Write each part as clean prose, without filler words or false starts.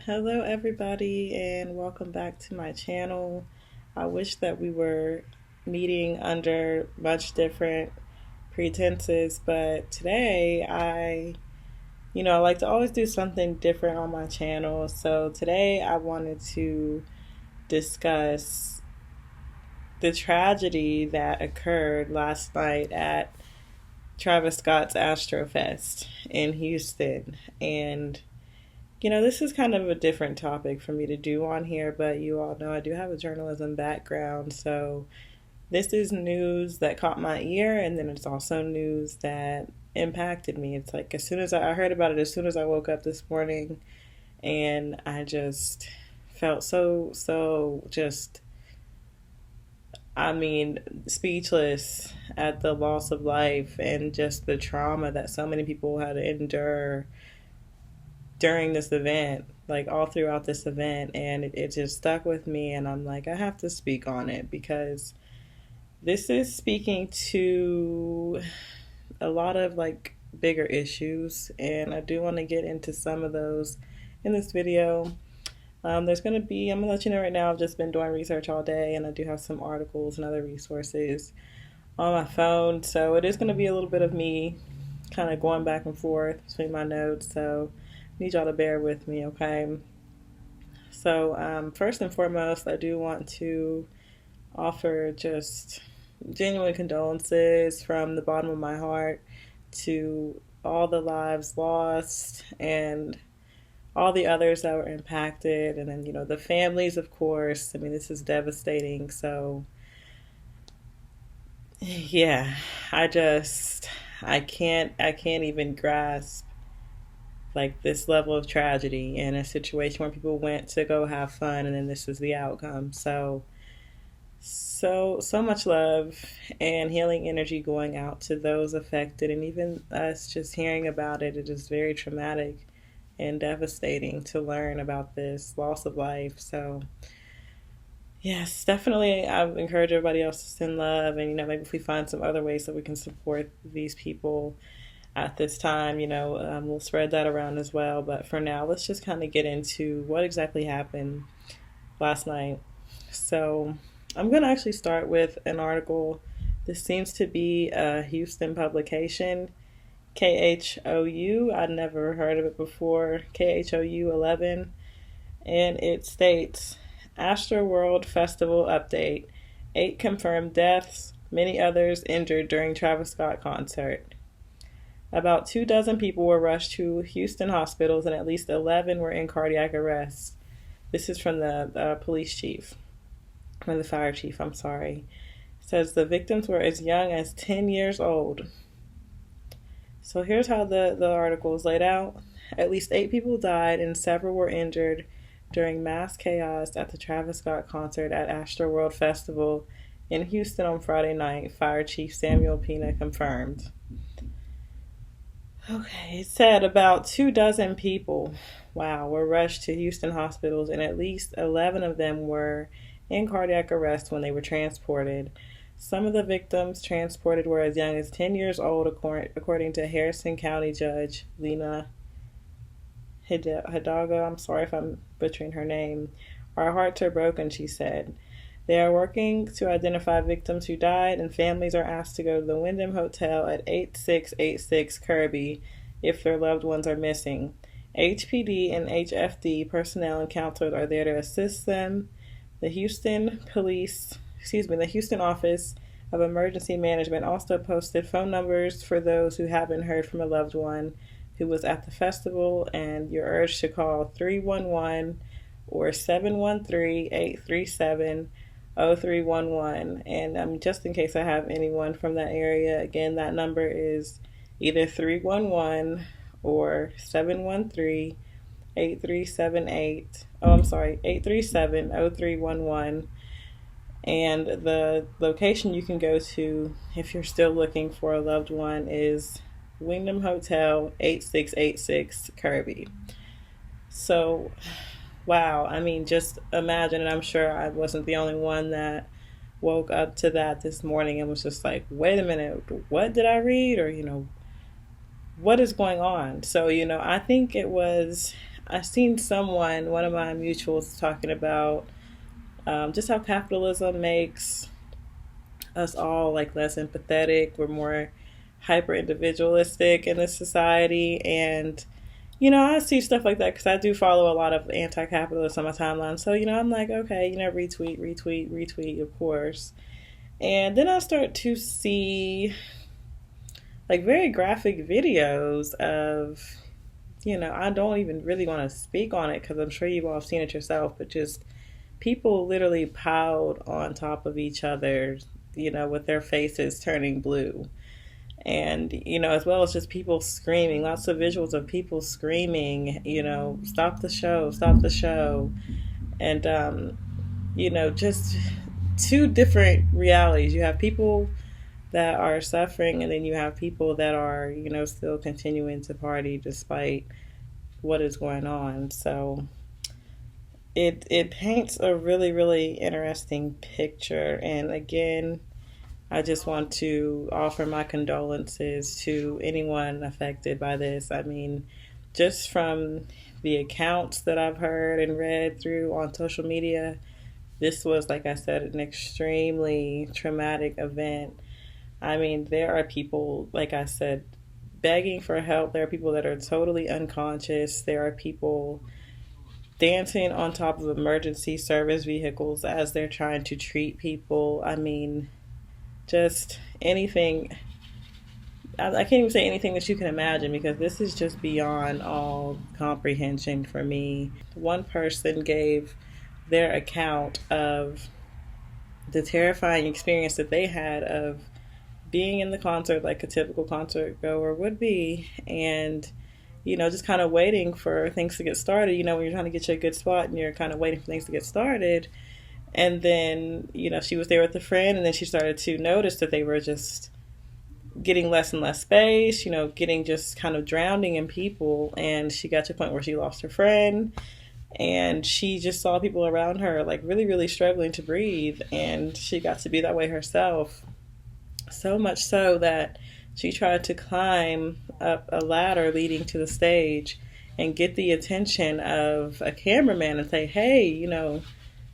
Hello everybody and welcome back to my channel. I wish that we were meeting under much different pretenses, but today I like to always do something different on my channel. So today I wanted to discuss the tragedy that occurred last night at Travis Scott's Astro Fest in Houston. And this is kind of a different topic for me to do on here, but you all know I do have a journalism background, so this is news that caught my ear, and then it's also news that impacted me. It's like as soon as I heard about it, as soon as I woke up this morning, and I just felt so speechless at the loss of life and just the trauma that so many people had to endure during this event, like all throughout this event, and it just stuck with me, and I'm like, I have to speak on it because this is speaking to a lot of like bigger issues, and I do want to get into some of those in this video. I'm going to let you know right now, I've just been doing research all day, and I do have some articles and other resources on my phone, so it is going to be a little bit of me kind of going back and forth between my notes, so need y'all to bear with me, okay? So first and foremost, I do want to offer just genuine condolences from the bottom of my heart to all the lives lost and all the others that were impacted, and then the families, of course. I mean, this is devastating. So yeah, I can't even grasp like this level of tragedy in a situation where people went to go have fun, and then this is the outcome. So much love and healing energy going out to those affected, and even us just hearing about it, it is very traumatic and devastating to learn about this loss of life. So yes, definitely I encourage everybody else to send love, and maybe if we find some other ways that we can support these people at this time, we'll spread that around as well. But for now, let's just kind of get into what exactly happened last night. So I'm going to actually start with an article. This seems to be a Houston publication, KHOU. I'd never heard of it before, KHOU 11. And it states, Astro World Festival update. 8 confirmed deaths, many others injured during Travis Scott concert. About 24 people were rushed to Houston hospitals, and at least 11 were in cardiac arrest. This is from the police chief, or the fire chief, I'm sorry. It says the victims were as young as 10 years old. So here's how the article is laid out. At least 8 people died and several were injured during mass chaos at the Travis Scott concert at Astro World Festival in Houston on Friday night, Fire Chief Samuel Pina confirmed. Okay, it said about 24 people, were rushed to Houston hospitals, and at least 11 of them were in cardiac arrest when they were transported. Some of the victims transported were as young as 10 years old, according to Harrison County Judge Lena Hidalgo. I'm sorry if I'm butchering her name. Our hearts are broken, she said. They are working to identify victims who died, and families are asked to go to the Wyndham Hotel at 8686 Kirby if their loved ones are missing. HPD and HFD personnel and counselors are there to assist them. The Houston Office of Emergency Management also posted phone numbers for those who haven't heard from a loved one who was at the festival, and you're urged to call 311 or 713-837 0311. And just in case I have anyone from that area, again, that number is either 311 or 713 8378. Oh, I'm sorry, 837-0311. And the location you can go to if you're still looking for a loved one is Wyndham Hotel, 8686 Kirby. So, wow, I mean, just imagine, and I'm sure I wasn't the only one that woke up to that this morning and was just like, wait a minute, what did I read? Or, what is going on? So, I think it was, I seen someone, one of my mutuals, talking about just how capitalism makes us all like less empathetic. We're more hyper individualistic in this society. And, I see stuff like that because I do follow a lot of anti capitalists on my timeline. So, I'm like, okay, retweet, retweet, retweet, of course. And then I start to see like very graphic videos of, I don't even really want to speak on it because I'm sure you've all seen it yourself, but just people literally piled on top of each other, with their faces turning blue. And, as well as just people screaming, lots of visuals of people screaming, stop the show, stop the show. And, just two different realities. You have people that are suffering, and then you have people that are, still continuing to party despite what is going on. So it paints a really, really interesting picture. And again, I just want to offer my condolences to anyone affected by this. I mean, just from the accounts that I've heard and read through on social media, this was, like I said, an extremely traumatic event. I mean, there are people, like I said, begging for help. There are people that are totally unconscious. There are people dancing on top of emergency service vehicles as they're trying to treat people. I mean, just anything. I can't even say anything that you can imagine because this is just beyond all comprehension for me. One person gave their account of the terrifying experience that they had of being in the concert like a typical concert goer would be, and just kind of waiting for things to get started. When you're trying to get you a good spot and you're kind of waiting for things to get started. And then, she was there with a friend, and then she started to notice that they were just getting less and less space, getting just kind of drowning in people. And she got to a point where she lost her friend, and she just saw people around her like really, really struggling to breathe. And she got to be that way herself. So much so that she tried to climb up a ladder leading to the stage and get the attention of a cameraman and say, hey,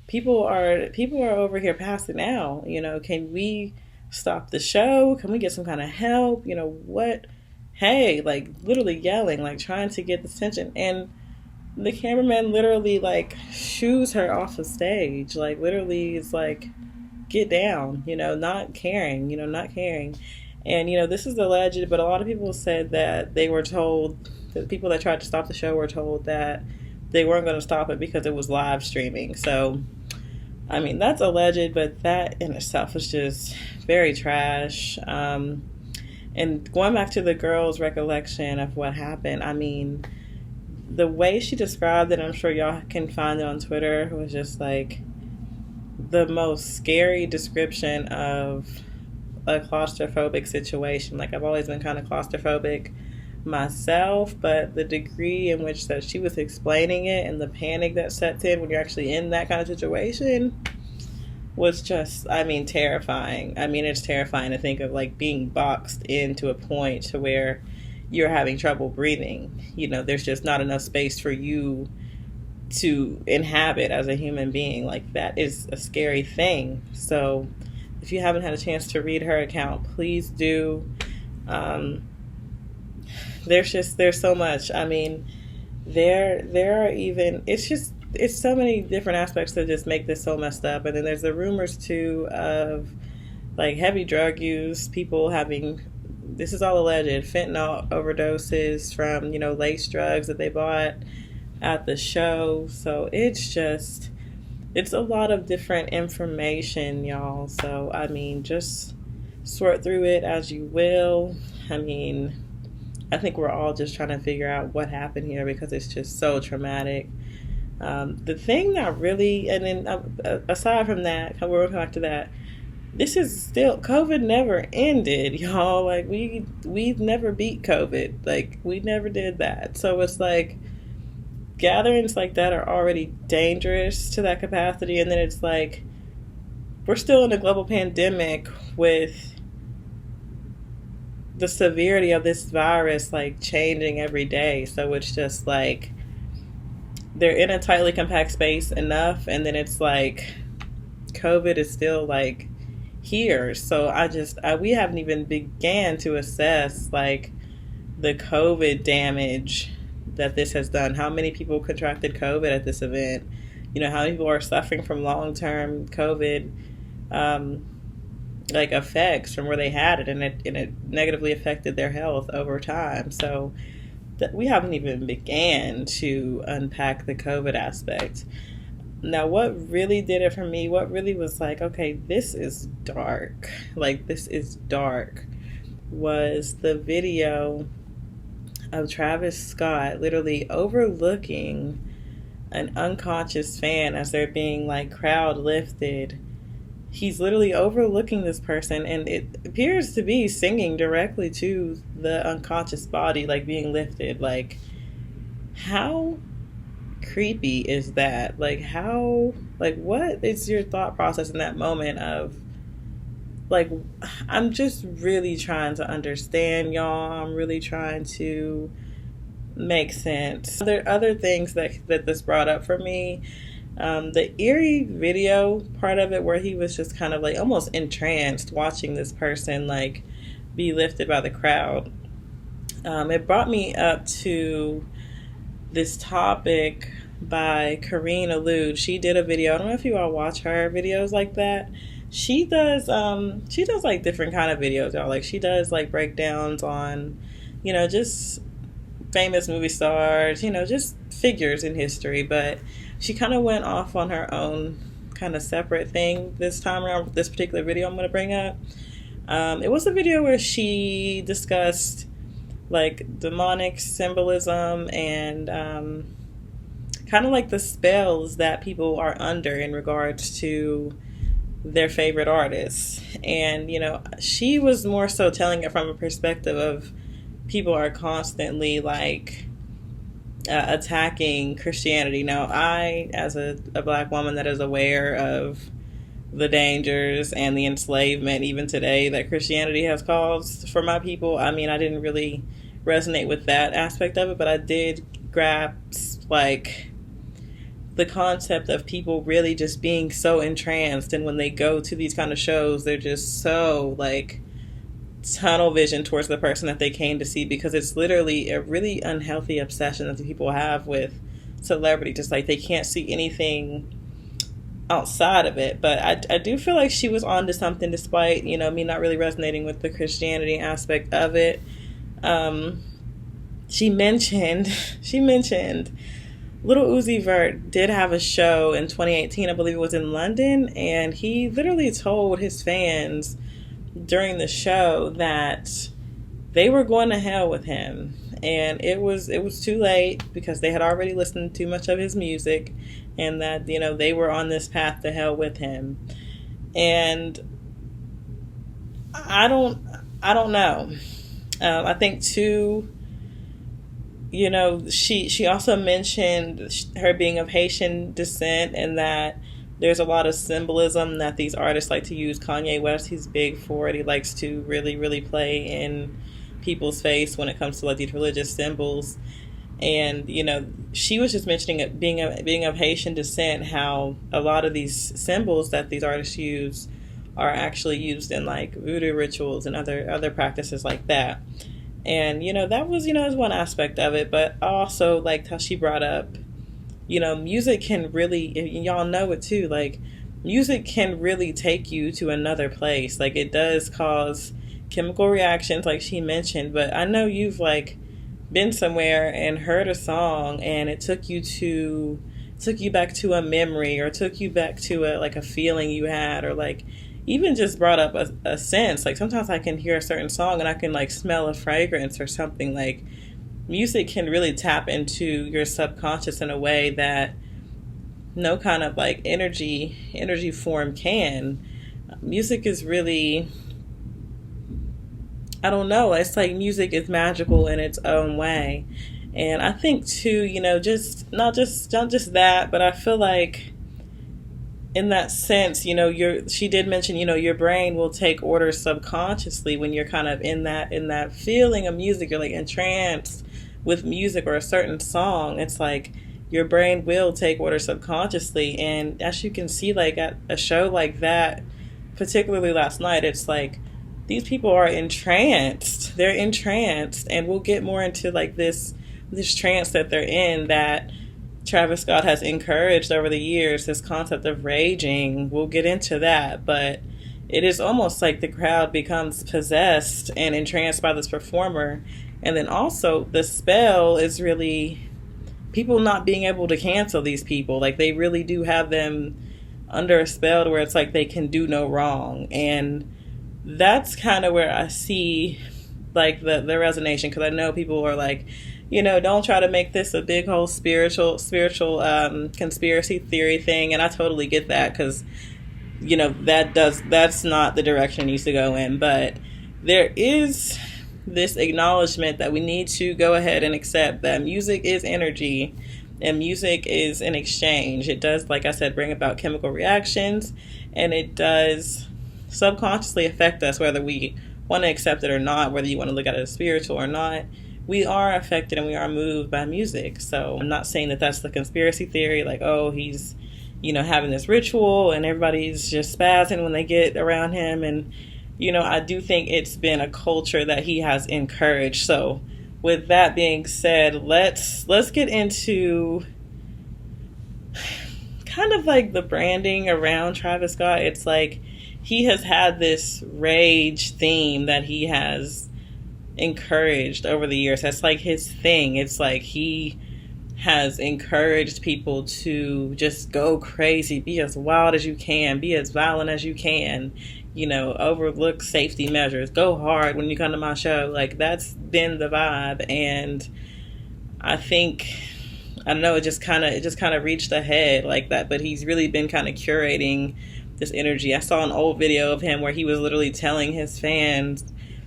people are over here passing out. Can we stop the show? Can we get some kind of help? What? Hey, like literally yelling, like trying to get the attention. And the cameraman literally like shoos her off the stage. Like literally is like, get down, not caring, not caring. And, this is alleged, but a lot of people said that they were told, the people that tried to stop the show were told that they weren't going to stop it because it was live streaming. So, I mean, that's alleged, but that in itself is just very trash. And going back to the girl's recollection of what happened, I mean, the way she described it, I'm sure y'all can find it on Twitter, was just like the most scary description of a claustrophobic situation. Like, I've always been kind of claustrophobic myself, but the degree in which that she was explaining it and the panic that sets in when you're actually in that kind of situation was just, I mean, terrifying. I mean, it's terrifying to think of like being boxed into a point to where you're having trouble breathing. There's just not enough space for you to inhabit as a human being. Like, that is a scary thing. So if you haven't had a chance to read her account, please do. There's so much. I mean, there are even, it's so many different aspects that just make this so messed up. And then there's the rumors too of like heavy drug use, people having, this is all alleged, fentanyl overdoses from, lace drugs that they bought at the show. So it's a lot of different information, y'all. So, I mean, just sort through it as you will. I mean, I think we're all just trying to figure out what happened here because it's just so traumatic. The thing that really, and then aside from that, we'll come back to that. This is still, COVID never ended, y'all. Like we've never beat COVID. Like we never did that. So it's like gatherings like that are already dangerous to that capacity, and then it's like we're still in a global pandemic with the severity of this virus like changing every day. So it's just like they're in a tightly compact space enough, and then it's like COVID is still like here. So we haven't even began to assess like the COVID damage that this has done. How many people contracted COVID at this event? You know, how many people are suffering from long-term COVID like effects from where they had it, and it negatively affected their health over time. So we haven't even began to unpack the COVID aspect. Now, what really did it for me, what really was like, okay, this is dark, like this is dark, was the video of Travis Scott literally overlooking an unconscious fan as they're being like crowd lifted. He's literally overlooking this person, and it appears to be singing directly to the unconscious body, like being lifted. Like, how creepy is that? Like, how, like, what is your thought process in that moment of, like, I'm just really trying to understand, y'all. I'm really trying to make sense. There are other things that this brought up for me. The eerie video part of it, where he was just kind of like almost entranced watching this person like be lifted by the crowd. It brought me up to this topic by Karina Lude. She did a video. I don't know if you all watch her videos like that. She does like different kind of videos, y'all. Like she does like breakdowns on, you know, just famous movie stars, you know, just figures in history. But she kind of went off on her own kind of separate thing this time around with this particular video I'm going to bring up. It was a video where she discussed like demonic symbolism and kind of like the spells that people are under in regards to their favorite artists. And, you know, she was more so telling it from a perspective of people are constantly like attacking Christianity. Now, I, as a black woman that is aware of the dangers and the enslavement even today that Christianity has caused for my people, I mean, I didn't really resonate with that aspect of it, but I did grasp like the concept of people really just being so entranced, and when they go to these kind of shows, they're just so like tunnel vision towards the person that they came to see, because it's literally a really unhealthy obsession that the people have with celebrity. Just like they can't see anything outside of it. But I do feel like she was onto something, despite, you know, me not really resonating with the Christianity aspect of it. She mentioned Little Uzi Vert did have a show in 2018, I believe it was in London, and he literally told his fans during the show that they were going to hell with him, and it was too late because they had already listened to too much of his music, and that, you know, they were on this path to hell with him. And I don't know. I think too, you know, she also mentioned her being of Haitian descent, and that there's a lot of symbolism that these artists like to use. Kanye West, he's big for it. He likes to really, really play in people's face when it comes to like these religious symbols. And, you know, she was just mentioning it being of Haitian descent, how a lot of these symbols that these artists use are actually used in like voodoo rituals and other practices like that. And, you know, that was, you know, is one aspect of it. But I also liked how she brought up, you know, music can really, and y'all know it too, like music can really take you to another place. Like it does cause chemical reactions, like she mentioned. But I know you've like been somewhere and heard a song and it took you back to a memory, or took you back to a feeling you had, or like even just brought up a sense. Like sometimes I can hear a certain song and I can like smell a fragrance or something. Like music can really tap into your subconscious in a way that no kind of like energy form can. Music is really, I don't know, it's like music is magical in its own way. And I think too, just not just that, but I feel like in that sense, she did mention, your brain will take orders subconsciously when you're kind of in that feeling of music. You're like entranced with music or a certain song. It's like your brain will take orders subconsciously. And as you can see, like at a show like that, particularly last night, it's like these people are entranced. They're entranced, and we'll get more into like this trance that they're in that Travis Scott has encouraged over the years, this concept of raging. We'll get into that, but it is almost like the crowd becomes possessed and entranced by this performer. And then also the spell is really people not being able to cancel these people. Like they really do have them under a spell to where it's like they can do no wrong. And that's kind of where I see like the resonation, because I know people are like, don't try to make this a big whole spiritual conspiracy theory thing. And I totally get that, because that's not the direction it needs to go in. But there is this acknowledgement that we need to go ahead and accept that music is energy and music is an exchange. It does, like I said, bring about chemical reactions, and it does subconsciously affect us, whether we want to accept it or not, whether you want to look at it as spiritual or not. We are affected and we are moved by music. So I'm not saying that that's the conspiracy theory, like, oh, he's, having this ritual and everybody's just spazzing when they get around him. And, I do think it's been a culture that he has encouraged. So with that being said, let's get into kind of like the branding around Travis Scott. It's like he has had this rage theme that he has encouraged over the years. That's like his thing. It's like he has encouraged people to just go crazy, be as wild as you can, be as violent as you can, overlook safety measures, go hard when you come to my show. Like that's been the vibe. And I think, I don't know, it just kind of reached a head like that, but he's really been kind of curating this energy. I saw an old video of him where he was literally telling his fans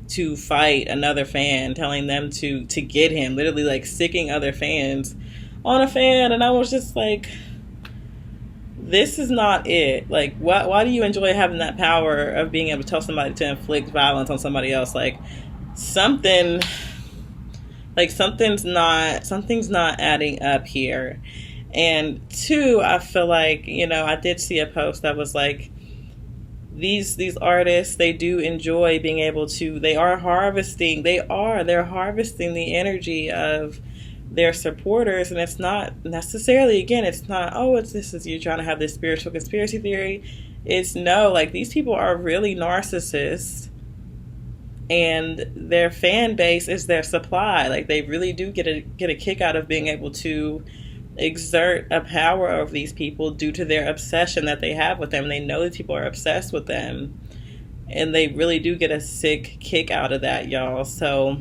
to fight another fan, telling them to get him, literally like sicking other fans on a fan. And I was just like, this is not it. Like, why do you enjoy having that power of being able to tell somebody to inflict violence on somebody else? Like something's not adding up here. And two, I feel like, I did see a post that was like, these artists, they do enjoy being able to, they're harvesting the energy of their supporters. And it's not necessarily, again, it's not, you're trying to have this spiritual conspiracy theory. It's no, like these people are really narcissists, and their fan base is their supply. Like they really do get a kick out of being able to exert a power over these people due to their obsession that they have with them. They know that people are obsessed with them, and they really do get a sick kick out of that, y'all. So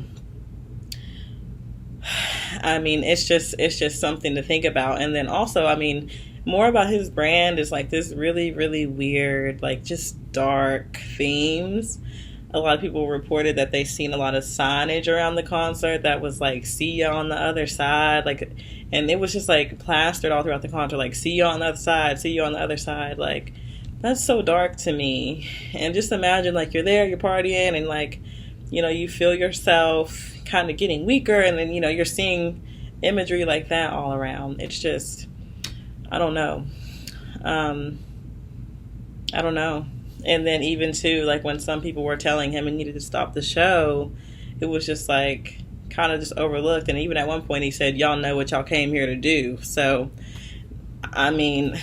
I mean, it's just something to think about. And then also, I mean, more about his brand is like this really, really weird, like just dark themes. A lot of people reported that they've seen a lot of signage around the concert that was like, see you on the other side. Like, and it was just like plastered all throughout the concert, like, see you on the other side, see you on the other side. Like, that's so dark to me. And just imagine like you're there, you're partying, and like, you feel yourself kind of getting weaker, and then, you're seeing imagery like that all around. It's just, I don't know. I don't know. And then even too, like when some people were telling him he needed to stop the show, it was just like kind of just overlooked. And even at one point he said, y'all know what y'all came here to do. So, I mean,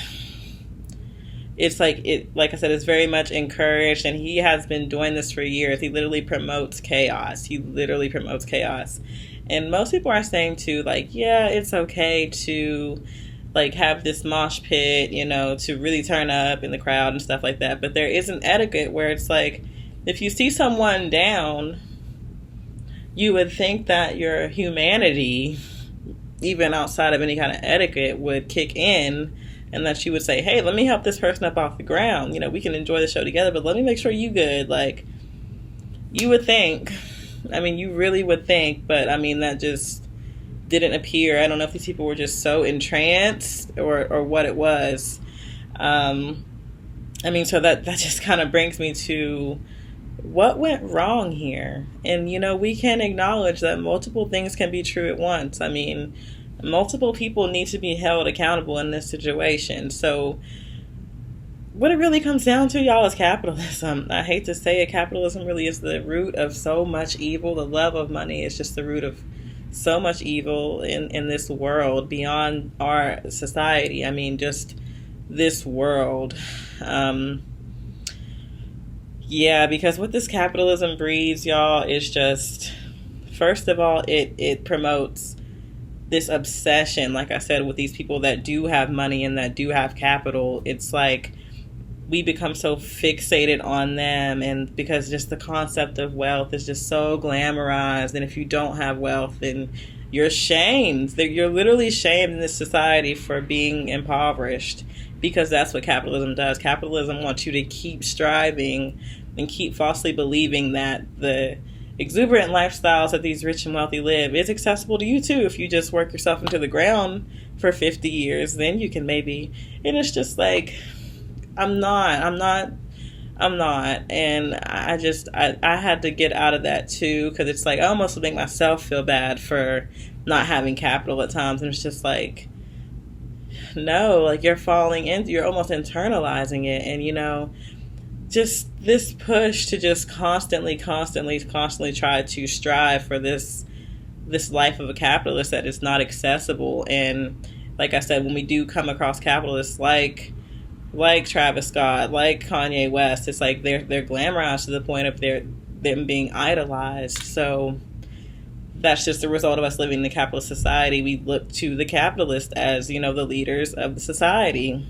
it's like I said, it's very much encouraged, and he has been doing this for years. He literally promotes chaos. And most people are saying too, like, yeah, it's okay to like have this mosh pit, to really turn up in the crowd and stuff like that. But there is an etiquette where it's like, if you see someone down, you would think that your humanity, even outside of any kind of etiquette, would kick in, and that you would say, hey, let me help this person up off the ground. We can enjoy the show together, but let me make sure you good. Like, you would think, you really would think, but that just didn't appear. I don't know if these people were just so entranced or what it was. So that just kind of brings me to what went wrong here. And, we can acknowledge that multiple things can be true at once. Multiple people need to be held accountable in this situation. So what it really comes down to, y'all, is capitalism. I hate to say it, capitalism really is the root of so much evil. The love of money is just the root of so much evil in this world, beyond our society. Just this world. Because what this capitalism breeds, y'all, is just, first of all, it promotes this obsession, like I said, with these people that do have money and that do have capital. It's like we become so fixated on them, and because just the concept of wealth is just so glamorized, and if you don't have wealth, then you're shamed. You're literally shamed in this society for being impoverished, because that's what capitalism does. Capitalism wants you to keep striving and keep falsely believing that the exuberant lifestyles that these rich and wealthy live is accessible to you too. If you just work yourself into the ground for 50 years, then you can maybe. And it's just like, I'm not. And I had to get out of that too, because it's like I almost make myself feel bad for not having capital at times. And it's just like, no, like you're you're almost internalizing it. And, just this push to just constantly try to strive for this life of a capitalist that is not accessible. And like I said, when we do come across capitalists like Travis Scott, like Kanye West, it's like they're glamorized to the point of them being idolized. So that's just the result of us living in a capitalist society. We look to the capitalist as, the leaders of the society.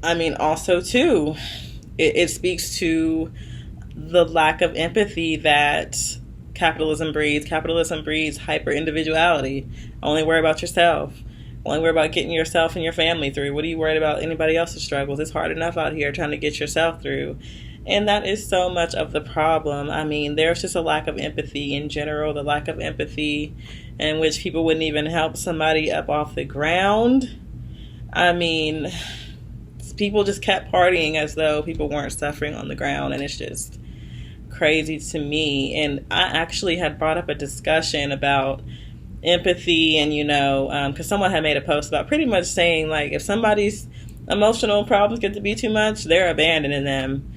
Also too, it speaks to the lack of empathy that capitalism breeds. Capitalism breeds hyper individuality. Only worry about yourself. Only worry about getting yourself and your family through. What are you worried about anybody else's struggles? It's hard enough out here trying to get yourself through. And that is so much of the problem. There's just a lack of empathy in general, the lack of empathy in which people wouldn't even help somebody up off the ground. People just kept partying as though people weren't suffering on the ground, and it's just crazy to me. And I actually had brought up a discussion about empathy, and because someone had made a post about pretty much saying, like, if somebody's emotional problems get to be too much, they're abandoning them.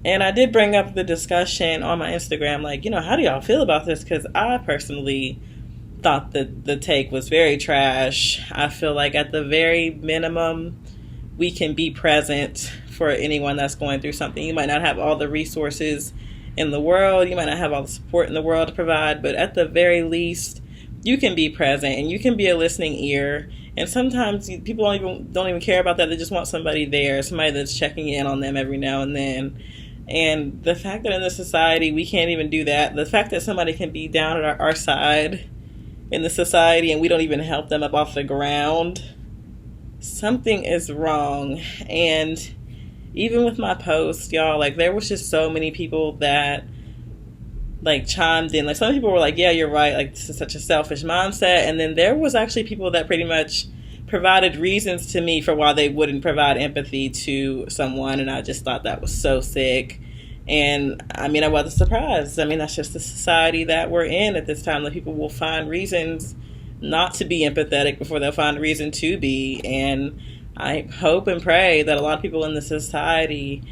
And I did bring up the discussion on my Instagram, like, how do y'all feel about this? Because I personally thought that the take was very trash. I feel like at the very minimum, we can be present for anyone that's going through something. You might not have all the resources in the world. You might not have all the support in the world to provide, but at the very least, you can be present and you can be a listening ear. And sometimes people don't even care about that. They just want somebody there, somebody that's checking in on them every now and then. And the fact that in this society we can't even do that, the fact that somebody can be down at our side in the society and we don't even help them up off the ground, something is wrong. And even with my post, y'all, like, there was just so many people that like chimed in. Like, some people were like, yeah, you're right, like, this is such a selfish mindset. And then there was actually people that pretty much provided reasons to me for why they wouldn't provide empathy to someone, and I just thought that was so sick. And I wasn't surprised. That's just the society that we're in at this time, that people will find reasons not to be empathetic before they'll find a reason to be. And I hope and pray that a lot of people in the society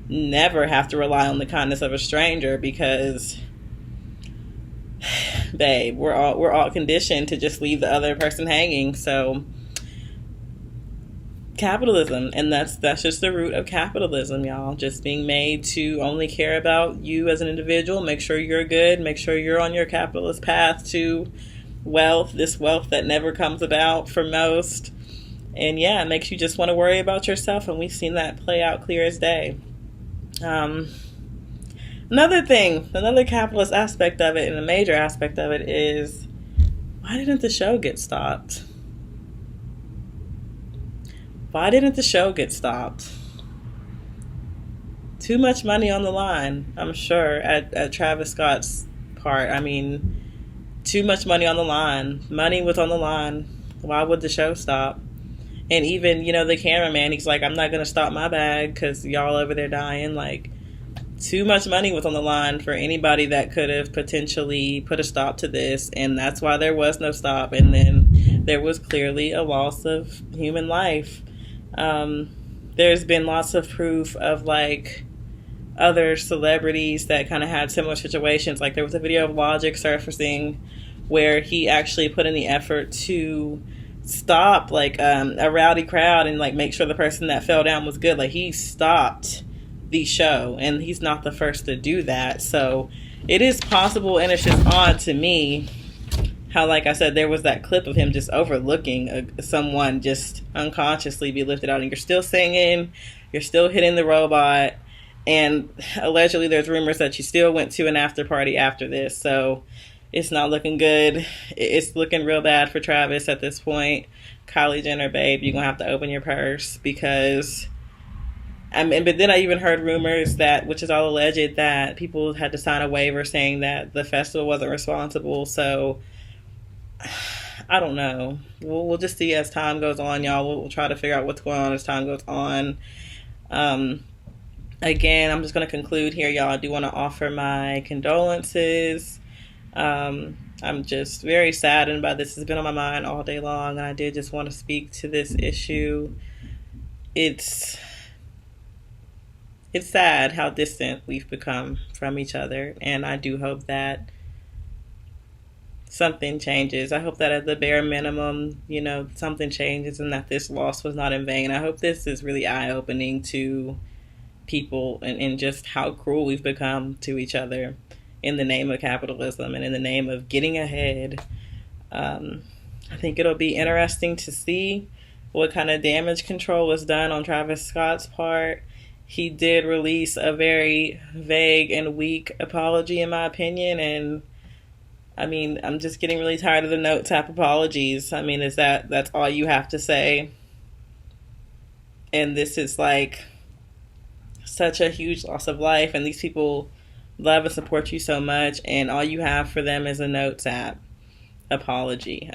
never have to rely on the kindness of a stranger, because babe, we're all conditioned to just leave the other person hanging. So capitalism, and that's just the root of capitalism, y'all. Just being made to only care about you as an individual, make sure you're good, make sure you're on your capitalist path to wealth, this wealth that never comes about for most. And yeah, it makes you just want to worry about yourself, and we've seen that play out clear as day. Another thing, another capitalist aspect of it, and a major aspect of it, is why didn't the show get stopped? Why didn't the show get stopped? Too much money on the line, I'm sure, at Travis Scott's part. I mean, too much money on the line. Money was on the line. Why would the show stop? And even, the cameraman, he's like, I'm not going to stop my bag because y'all over there dying. Like, too much money was on the line for anybody that could have potentially put a stop to this. And that's why there was no stop. And then there was clearly a loss of human life. There's been lots of proof of, like, other celebrities that kind of had similar situations. Like, there was a video of Logic surfacing where he actually put in the effort to stop, like, a rowdy crowd and, like, make sure the person that fell down was good. Like, he stopped the show, and he's not the first to do that. So it is possible, and it's just odd to me how, like I said, there was that clip of him just overlooking someone just unconsciously be lifted out, and you're still singing, you're still hitting the robot, and allegedly there's rumors that you still went to an after party after this. So it's not looking good. It's looking real bad for Travis at this point. Kylie Jenner, babe, you're gonna have to open your purse, because but then I even heard rumors that, which is all alleged, that people had to sign a waiver saying that the festival wasn't responsible. So I don't know. We'll just see as time goes on, y'all. We'll try to figure out what's going on as time goes on. Again, I'm just going to conclude here, y'all. I do want to offer my condolences. I'm just very saddened by this. It's been on my mind all day long, and I did just want to speak to this issue. It's sad how distant we've become from each other, and I do hope that something changes. I hope that at the bare minimum, something changes, and that this loss was not in vain. I hope this is really eye-opening to people, and just how cruel we've become to each other in the name of capitalism and in the name of getting ahead. I think it'll be interesting to see what kind of damage control was done on Travis Scott's part. He did release a very vague and weak apology, in my opinion, and I mean, I'm just getting really tired of the note tap apologies. I mean, that's all you have to say? And this is like such a huge loss of life, and these people love and support you so much, and all you have for them is a note tap apology.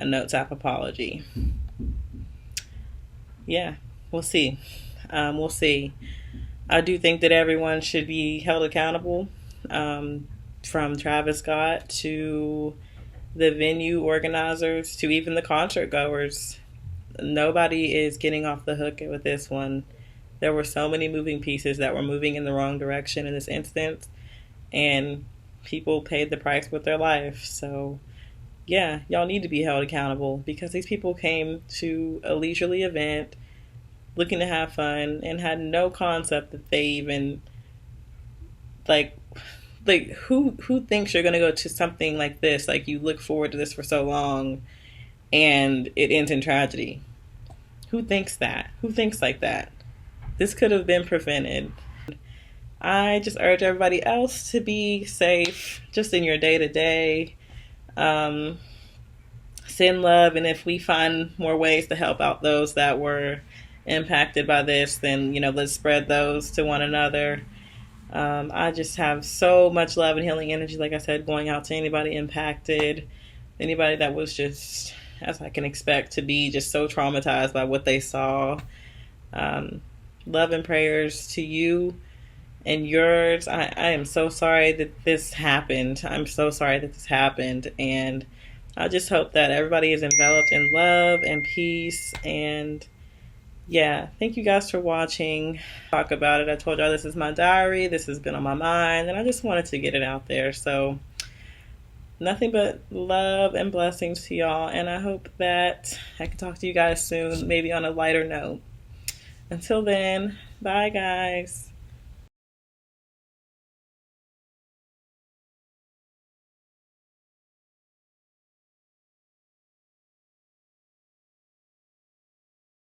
Yeah, we'll see. We'll see. I do think that everyone should be held accountable, from Travis Scott to the venue organizers to even the concert goers. Nobody is getting off the hook with this one. There were so many moving pieces that were moving in the wrong direction in this instance, and people paid the price with their life. So yeah, y'all need to be held accountable, because these people came to a leisurely event looking to have fun and had no concept that they even like who thinks you're going to go to something like this? Like, you look forward to this for so long and it ends in tragedy. Who thinks that? Who thinks like that? This could have been prevented. I just urge everybody else to be safe just in your day-to-day. Send love, and if we find more ways to help out those that were impacted by this, then let's spread those to one another. I just have so much love and healing energy, like I said, going out to anybody impacted, anybody that was just, as I can expect, to be just so traumatized by what they saw. Love and prayers to you and yours. I am so sorry that this happened. I'm so sorry that this happened, and I just hope that everybody is enveloped in love and peace. And yeah, thank you guys for watching. Talk about it. I told y'all this is my diary. This has been on my mind, and I just wanted to get it out there. So nothing but love and blessings to y'all, and I hope that I can talk to you guys soon, maybe on a lighter note. Until then, bye guys.